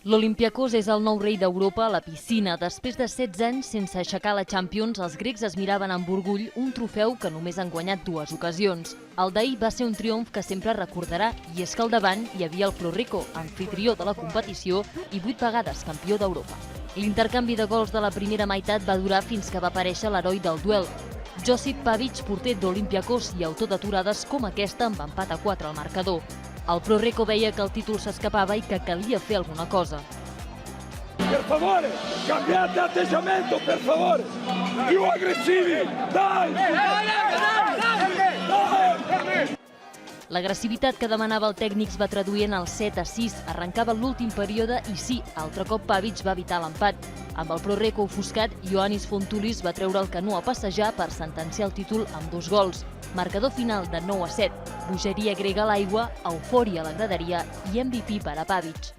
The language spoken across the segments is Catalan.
L'Olympiakos és el nou rei d'Europa a la piscina. Després de 16 anys sense aixecar la Champions, els grecs es miraven amb orgull un trofeu que només han guanyat 2 ocasions. El d'ahir va ser un triomf que sempre recordarà, i és que al davant hi havia el Pro Rico, anfitrió de la competició i 8 vegades campió d'Europa. L'intercanvi de gols de la primera meitat va durar fins que va aparèixer l'heroi del duel. Josip Pavic, porter d'Olympiakos i autor d'aturades com aquesta amb empat a 4 al marcador. El Pro Rico veia que el títol s'escapava i que calia fer alguna cosa. Per favore, cambiate atteggiamento, per favore! Più aggressivi! Dai! L'agressivitat que demanava el tècnic es va traduir en el 7-6. Arrencava l'últim període i sí, altre cop Pavic va evitar l'empat. Amb el Pro Rico ofuscat, Ioannis Fontoulis va treure el canó a passejar per sentenciar el títol amb 2 gols. Marcador final de 9-7. Bogeria grega a l'aigua, eufòria a la graderia i MVP per a Pavic.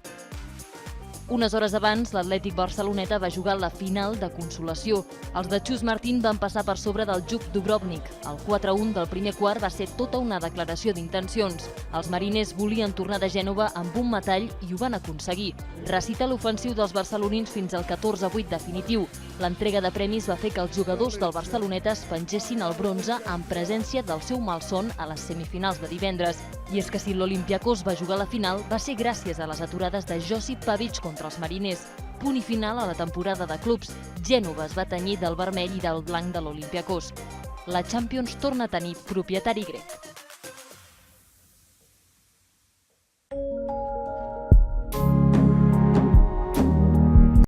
Unes hores abans, l'Atlètic Barceloneta va jugar la final de consolació. Els de Chus Martín van passar per sobre del Juk Dubrovnik. El 4-1 del primer quart va ser tota una declaració d'intencions. Els mariners volien tornar de Gènova amb un metall i ho van aconseguir. Recitar l'ofensiu dels barcelonins fins al 14-8 definitiu. L'entrega de premis va fer que els jugadors del Barceloneta es pengessin el bronze en presència del seu malson a les semifinals de divendres. I és que si l'Olympiakos va jugar a la final, va ser gràcies a les aturades de Josip Pavic contra els mariners. Punt i final a la temporada de clubs. Gènova es va tenyir del vermell i del blanc de l'Olympiakos. La Champions torna a tenir propietari grec.